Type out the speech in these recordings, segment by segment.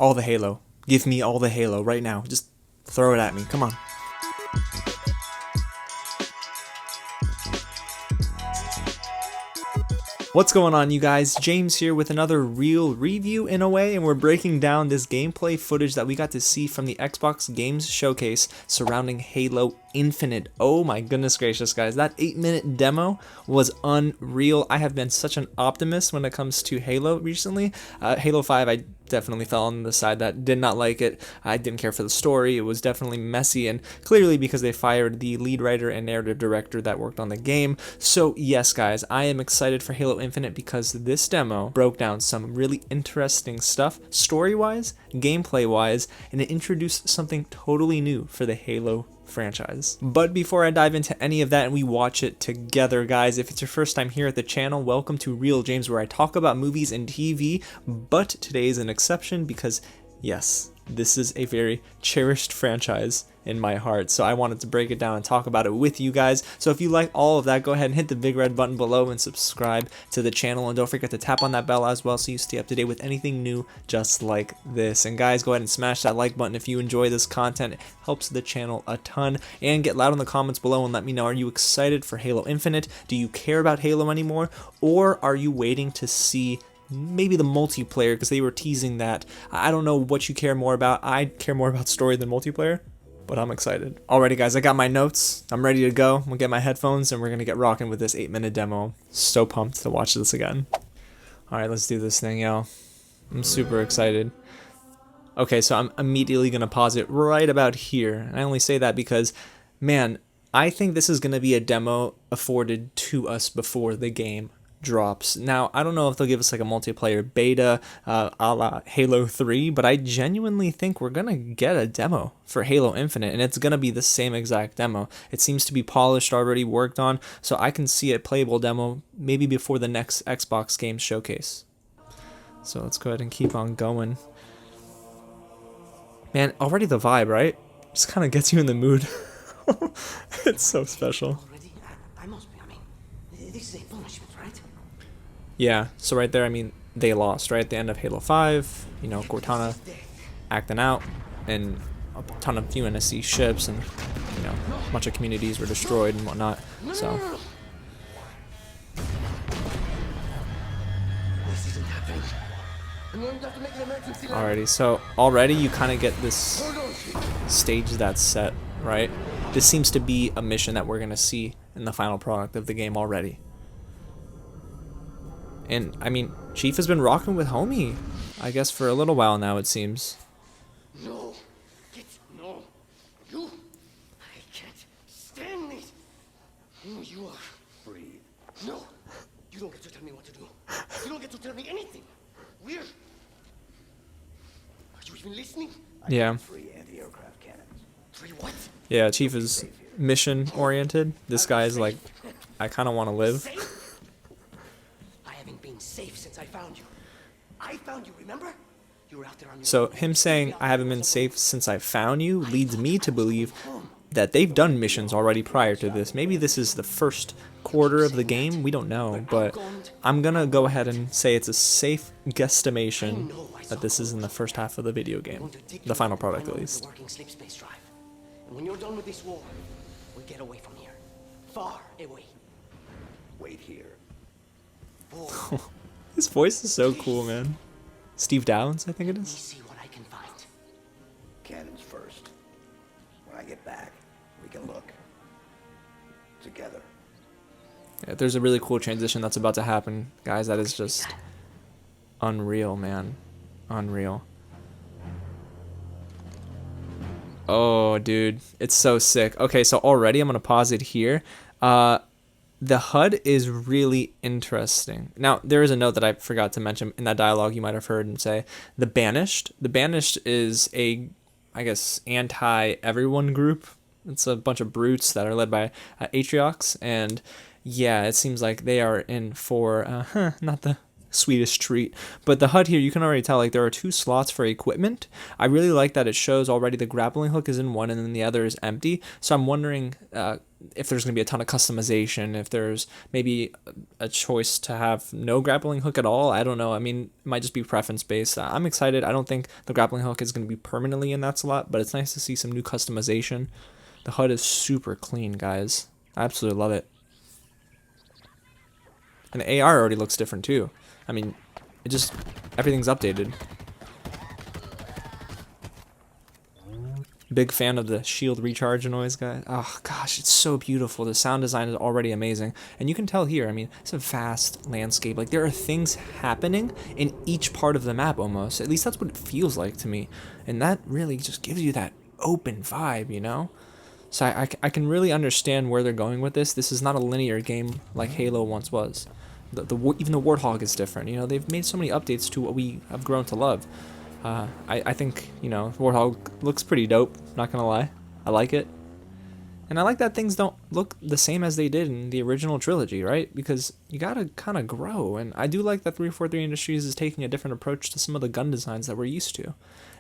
All the Halo. Give me all the Halo right now. Just throw it at me. Come on. What's going on, you guys? James here with another real review in a way, and we're breaking down this gameplay footage that we got to see from the Xbox Games Showcase surrounding Halo Infinite. Oh my goodness gracious, guys. That 8-minute demo was unreal. I have been such an optimist when it comes to Halo recently. Halo 5, I definitely fell on the side that did not like it. I didn't care for the story. It was definitely messy, and clearly because they fired the lead writer and narrative director that worked on the game. So yes, guys, I am excited for Halo Infinite because this demo broke down some really interesting stuff, story-wise, gameplay-wise, and it introduced something totally new for the Halo franchise. But before I dive into any of that and we watch it together, guys, if it's your first time here at the channel, welcome to Real James, where I talk about movies and TV, but today is an exception because, yes, this is a very cherished franchise in my heart, so I wanted to break it down and talk about it with you guys. So if you like all of that, go ahead and hit the big red button below and subscribe to the channel, and don't forget to tap on that bell as well so you stay up to date with anything new just like this. And guys, go ahead and smash that like button if you enjoy this content. It helps the channel a ton. And get loud in the comments below and let me know, are you excited for Halo Infinite? Do you care about Halo anymore, or are you waiting to see maybe the multiplayer, because they were teasing that? I don't know what you care more about. I care more about story than multiplayer, but I'm excited. Alrighty, guys, I got my notes. I'm ready to go. I'm gonna get my headphones and we're gonna get rocking with this 8-minute demo. So pumped to watch this again. Alright, let's do this thing, yo. I'm super excited. Okay, so I'm immediately gonna pause it right about here. And I only say that because, man, I think this is gonna be a demo afforded to us before the game drops. Now, I don't know if they'll give us like a multiplayer beta a la Halo 3, but I genuinely think we're gonna get a demo for Halo Infinite, and it's gonna be the same exact demo. It seems to be polished already, worked on, so I can see a playable demo maybe before the next Xbox Games Showcase. So let's go ahead and keep on going. Man, already the vibe, right? Just kind of gets you in the mood. It's so special. This is a punishment, right? Yeah, so right there, I mean, they lost, right? At the end of Halo 5, you know, Cortana acting out, and a ton of UNSC ships, and, you know, a bunch of communities were destroyed and whatnot, so. This isn't happening. I'm going to have to make an emergency. Alrighty, so already you kind of get this stage that's set, right? This seems to be a mission that we're going to see in the final product of the game already. And, I mean, Chief has been rocking with Homie, I guess, for a little while now, it seems. No. No. You. I can't stand this. Who you are. Breathe. No. You don't get to tell me what to do. You don't get to tell me anything. We're... Are you even listening? Yeah. Free anti-aircraft cannons. Free what? Yeah, Chief is mission-oriented. This guy is like, I kind of want to live. I haven't been safe since I found you. I found you, remember? You were out there on your So own. him saying, I haven't been safe since I found you, leads me to believe that they've done missions already prior to this. Maybe this is the first quarter of the game, we don't know, but I'm gonna go ahead and say it's a safe guesstimation that this is in the first half of the video game. The final product, at least. Working sleep space drive. And when you're done with this war, we get away from here. Far away. Wait here. His voice is so cool, man. Steve Downs, I think it Let me is. see what I can find. Cannons first. When I get back, we can look together. Yeah, there's a really cool transition that's about to happen, guys. That is just unreal, man. Unreal. Oh, dude, it's so sick. Okay, so already I'm gonna pause it here. The HUD is really interesting. Now, there is a note that I forgot to mention in that dialogue. You might have heard him say, the Banished. The Banished is a, I guess, anti-everyone group. It's a bunch of brutes that are led by Atriox, and yeah, it seems like they are in for not the Swedish treat. But the HUD here, you can already tell, like, there are 2 slots for equipment. I really like that it shows already the grappling hook is in one and then the other is empty. So I'm wondering if there's going to be a ton of customization, if there's maybe a choice to have no grappling hook at all. I don't know. I mean, it might just be preference based. I'm excited. I don't think the grappling hook is going to be permanently in that slot, but it's nice to see some new customization. The HUD is super clean, guys. I absolutely love it. And the AR already looks different too. I mean, everything's updated. Big fan of the shield recharge noise, guys. Oh gosh, it's so beautiful. The sound design is already amazing. And you can tell here, I mean, it's a vast landscape. Like, there are things happening in each part of the map almost. At least that's what it feels like to me. And that really just gives you that open vibe, you know? So I can really understand where they're going with this. This is not a linear game like Halo once was. Even the Warthog is different. You know, they've made so many updates to what we have grown to love. I think, you know, Warthog looks pretty dope, not gonna lie. I like it. And I like that things don't look the same as they did in the original trilogy, right? Because you gotta kind of grow. And I do like that 343 Industries is taking a different approach to some of the gun designs that we're used to.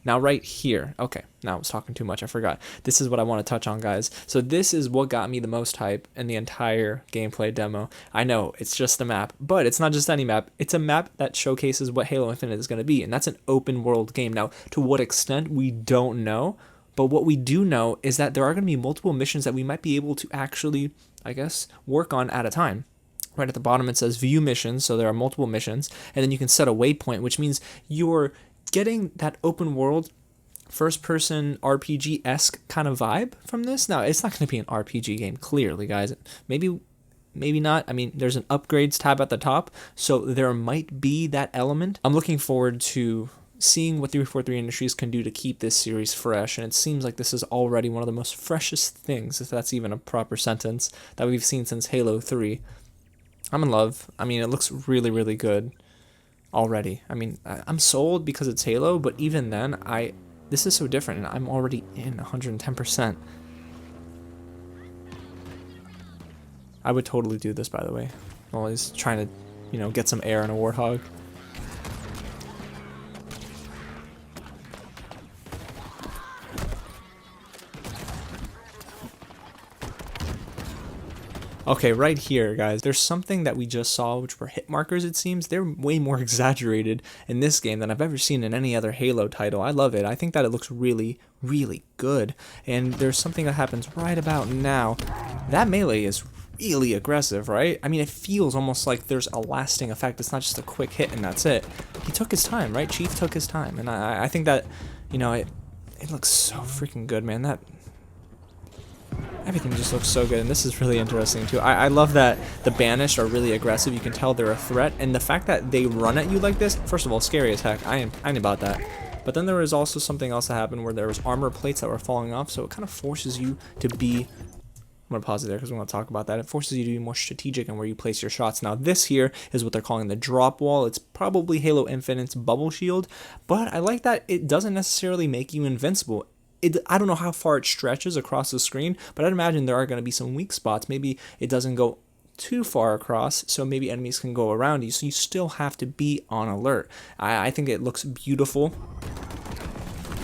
Now right here, okay, now I was talking too much, I forgot. This is what I want to touch on, guys. So this is what got me the most hype in the entire gameplay demo. I know, it's just a map, but it's not just any map. It's a map that showcases what Halo Infinite is going to be, and that's an open world game. Now, to what extent, we don't know, but what we do know is that there are going to be multiple missions that we might be able to actually, I guess, work on at a time. Right at the bottom it says view missions, so there are multiple missions, and then you can set a waypoint, which means you're getting that open world first-person RPG-esque kind of vibe from this. Now, it's not going to be an RPG game, clearly, guys. Maybe not. I mean, there's an upgrades tab at the top, so there might be that element. I'm looking forward to seeing what 343 Industries can do to keep this series fresh, and it seems like this is already one of the most freshest things, if that's even a proper sentence, that we've seen since Halo 3. I'm in love. I mean, it looks really, really good already. I mean, I'm sold because it's Halo, but even then, this is so different, and I'm already in 110%. I would totally do this, by the way. I'm always trying to, you know, get some air in a Warthog. Okay, right here, guys, there's something that we just saw, which were hit markers, it seems. They're way more exaggerated in this game than I've ever seen in any other Halo title. I love it. I think that it looks really, really good. And there's something that happens right about now. That melee is really aggressive, right? I mean, it feels almost like there's a lasting effect. It's not just a quick hit and that's it. He took his time, right? Chief took his time. And I think that, you know, it looks so freaking good, man. Everything just looks so good, and this is really interesting too. I love that the Banished are really aggressive. You can tell they're a threat, and the fact that they run at you like this, first of all, scary as heck. I ain't about that. But then there was also something else that happened where there was armor plates that were falling off, so it kind of forces you to be... I'm going to pause it there because we want to talk about that. It forces you to be more strategic in where you place your shots. Now, this here is what they're calling the drop wall. It's probably Halo Infinite's bubble shield, but I like that it doesn't necessarily make you invincible. I don't know how far it stretches across the screen, but I'd imagine there are going to be some weak spots. Maybe it doesn't go too far across, so maybe enemies can go around you, so you still have to be on alert. I think it looks beautiful.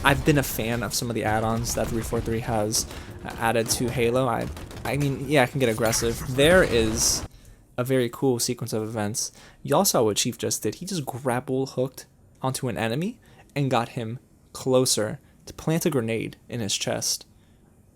I've been a fan of some of the add-ons that 343 has added to Halo. I mean, yeah, I can get aggressive. There is a very cool sequence of events. Y'all saw what Chief just did. He just grapple hooked onto an enemy and got him closer to plant a grenade in his chest.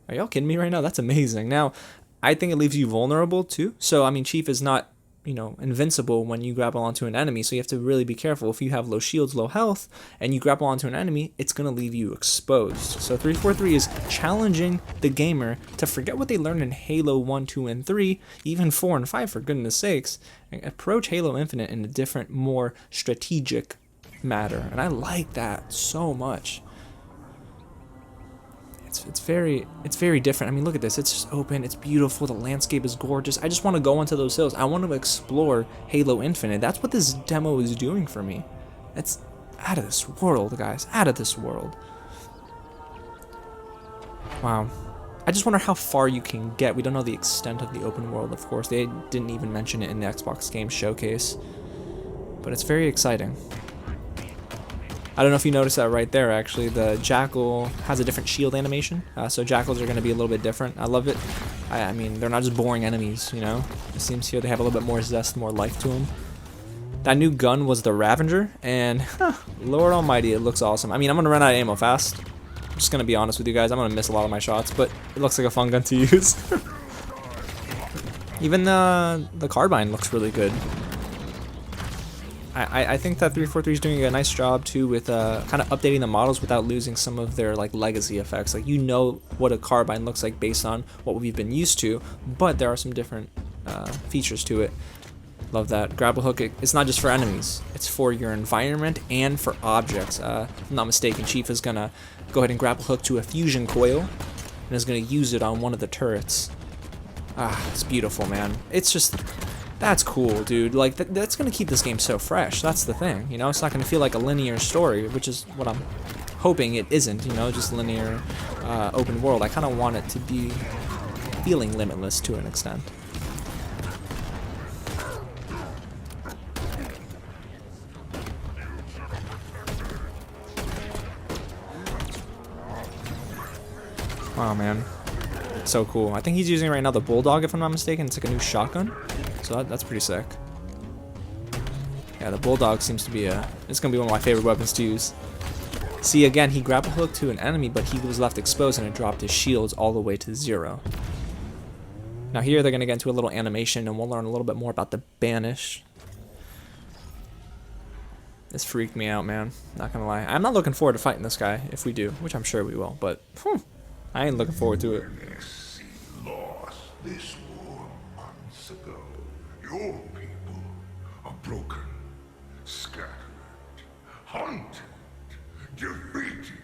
Are y'all kidding me right now? That's amazing. Now, I think it leaves you vulnerable too. So, I mean, Chief is not, you know, invincible when you grapple onto an enemy. So you have to really be careful. If you have low shields, low health, and you grapple onto an enemy, it's going to leave you exposed. So 343 is challenging the gamer to forget what they learned in Halo 1, 2, and 3, even 4 and 5, for goodness sakes, and approach Halo Infinite in a different, more strategic matter. And I like that so much. It's very different. I mean, look at this. It's just open. It's beautiful. The landscape is gorgeous. I just want to go onto those hills. I want to explore Halo Infinite. That's what this demo is doing for me. It's out of this world, guys. Out of this world. Wow. I just wonder how far you can get. We don't know the extent of the open world, of course. They didn't even mention it in the Xbox Game Showcase. but it's very exciting. I don't know if you noticed that right there, actually. The Jackal has a different shield animation, so Jackals are going to be a little bit different. I love it. I mean, they're not just boring enemies, you know? It seems here they have a little bit more zest, more life to them. That new gun was the Ravager, and Lord almighty, it looks awesome. I mean, I'm going to run out of ammo fast. I'm just going to be honest with you guys. I'm going to miss a lot of my shots, but it looks like a fun gun to use. Even the carbine looks really good. I think that 343 is doing a nice job too with kind of updating the models without losing some of their like legacy effects. Like, you know what a carbine looks like based on what we've been used to, but there are some different features to it. Love that. Grapple hook, it's not just for enemies, it's for your environment and for objects. If I'm not mistaken, Chief is gonna go ahead and grapple hook to a fusion coil and is gonna use it on one of the turrets. It's beautiful, man. It's just, that's cool, dude. Like, that's gonna keep this game so fresh. That's the thing, you know? It's not gonna feel like a linear story, which is what I'm hoping it isn't, you know? Just linear, open world. I kind of want it to be feeling limitless to an extent. Oh, man. So cool. I think he's using right now the Bulldog, if I'm not mistaken. It's like a new shotgun. So that's pretty sick. Yeah, the Bulldog seems to be it's going to be one of my favorite weapons to use. See, again, he grapple hooked to an enemy, but he was left exposed and it dropped his shields all the way to 0. Now here they're going to get into a little animation and we'll learn a little bit more about the Banished. This freaked me out, man. Not going to lie. I'm not looking forward to fighting this guy, if we do, which I'm sure we will, but I ain't looking forward to it. Lost this war months ago. Your people are broken, scattered, hunted, defeated.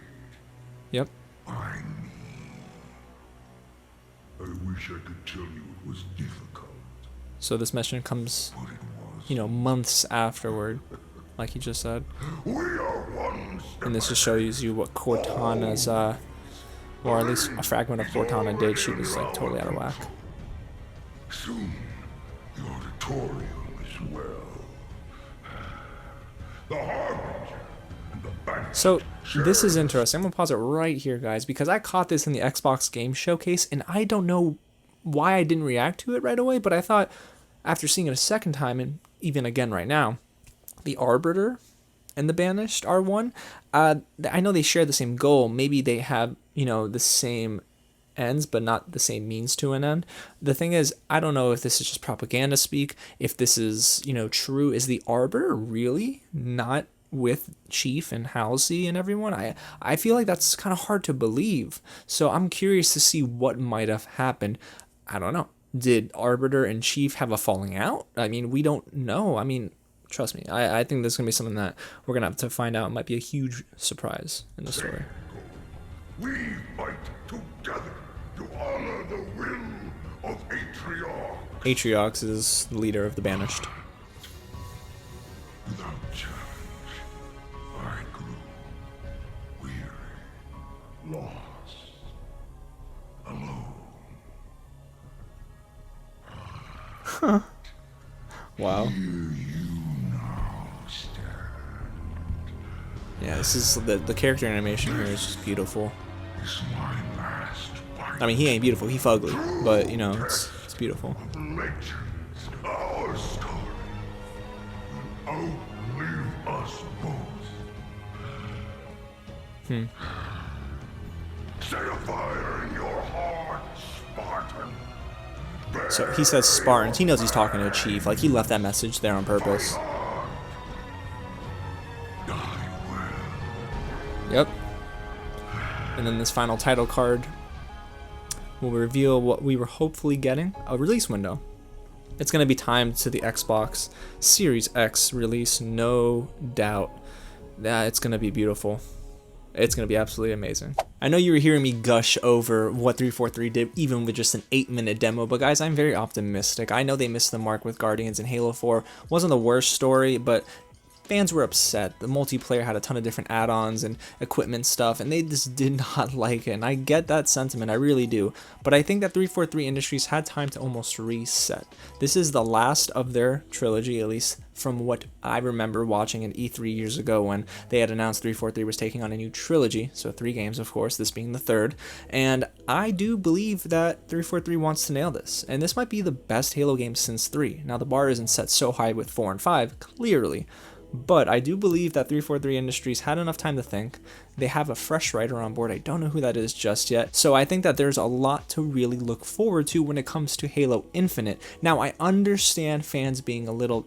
Yep. By me. I wish I could tell you it was difficult, So this mission comes, but it was. you know, months afterward, like he just said. We are one step And this just shows you what Cortana's, or at least a fragment of Cortana did. She was like totally out of whack. soon. The auditorium as well. The Harbinger and the Banished. So this is interesting. I'm gonna pause it right here, guys, because I caught this in the Xbox Game Showcase, and I don't know why I didn't react to it right away, but I thought after seeing it a second time, and even again right now, the Arbiter and the Banished are one. I know they share the same goal. Maybe they have, you know, the same ends, but not the same means to an end. The thing is, I don't know if this is just propaganda speak, if this is, you know, true. Is the Arbiter really not with Chief and Halsey and everyone? I feel like that's kind of hard to believe. So I'm curious to see what might have happened. I don't know. Did Arbiter and Chief have a falling out? I mean, we don't know. I mean, trust me, I think this is going to be something that we're going to have to find out. It might be a huge surprise in the story. We fight together to honor the will of Atriox. Atriox is the leader of the Banished. Without challenge, I grew weary, lost, alone. Wow. Here you now stand. Yeah, this is the character animation here is just beautiful. Is my last fight. I mean, he ain't beautiful, he fugly, but you know, it's beautiful. Legends, our story will outlive us both. Set a fire in your heart, Spartan. So he says Spartans. He knows he's talking to a chief. Like, he left that message there on purpose. Die well. Yep. And then this final title card will reveal what we were hopefully getting, a release window. It's going to be timed to the Xbox Series X release, no doubt. It's going to be beautiful. It's going to be absolutely amazing. I know you were hearing me gush over what 343 did, even with just an 8-minute demo, but guys, I'm very optimistic. I know they missed the mark with Guardians, and Halo 4 wasn't the worst story, but fans were upset. The multiplayer had a ton of different add-ons and equipment stuff, and they just did not like it. And I get that sentiment, I really do. But I think that 343 Industries had time to almost reset. This is the last of their trilogy, at least from what I remember watching at E3 years ago when they had announced 343 was taking on a new trilogy. So 3 games, of course, this being the 3rd. And I do believe that 343 wants to nail this. And this might be the best Halo game since 3. Now, the bar isn't set so high with 4 and 5, clearly. But I do believe that 343 Industries had enough time to think. They have a fresh writer on board. I don't know who that is just yet. So I think that there's a lot to really look forward to when it comes to Halo Infinite. Now, I understand fans being a little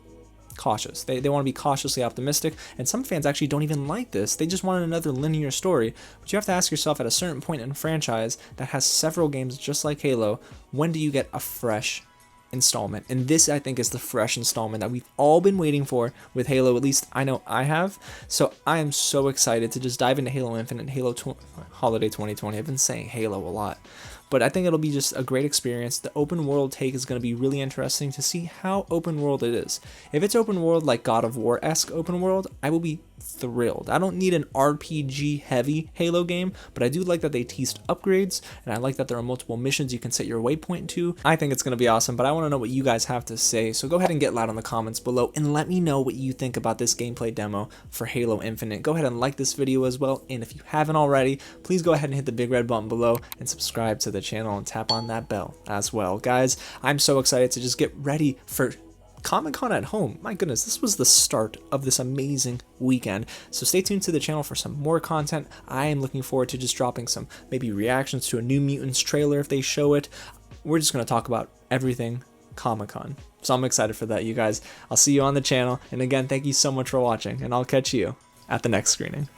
cautious. They want to be cautiously optimistic, and some fans actually don't even like this. They just want another linear story. But you have to ask yourself, at a certain point in a franchise that has several games just like Halo, when do you get a fresh installment? And this, I think, is the fresh installment that we've all been waiting for with Halo. At least I know I have. So I am so excited to just dive into Halo Infinite, Holiday 2020. I've been saying Halo a lot, but I think it'll be just a great experience. The open world take is going to be really interesting to see how open world it is. If it's open world like God of War-esque open world, I will be thrilled. I don't need an RPG heavy Halo game, but I do like that they teased upgrades, and I like that there are multiple missions you can set your waypoint to. I think it's going to be awesome, but I want to know what you guys have to say, so go ahead and get loud in the comments below and let me know what you think about this gameplay demo for Halo Infinite. Go ahead and like this video as well, and if you haven't already, please go ahead and hit the big red button below and subscribe to the channel and tap on that bell as well. Guys, I'm so excited to just get ready for Comic-Con at home. My goodness, this was the start of this amazing weekend. So stay tuned to the channel for some more content. I am looking forward to just dropping some maybe reactions to a New Mutants trailer if they show it. We're just going to talk about everything Comic-Con. So I'm excited for that, you guys. I'll see you on the channel. And again, thank you so much for watching, and I'll catch you at the next screening.